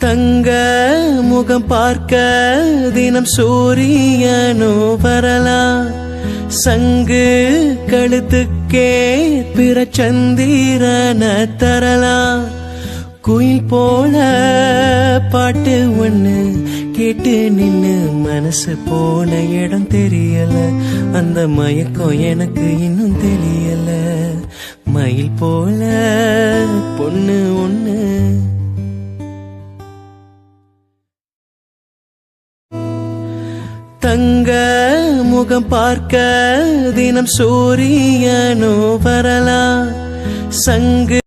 தங்க முகம் பார்க்க தினம் சூரியனோ வரலாம். சங்கு கழுத்துக்கே பிற சந்திரன தரலாம். குயில் போல பாட்டு ஒண்ணு கேட்டு நின்னு மனசு போன இடம் தெரியல. அந்த மயக்கம் எனக்கு இன்னும் தெரியல. மயில் போல பொண்ணு ஒண்ணு. தங்க முகம் பார்க்க தினம் சூரியனோ வரலாம். சங்கு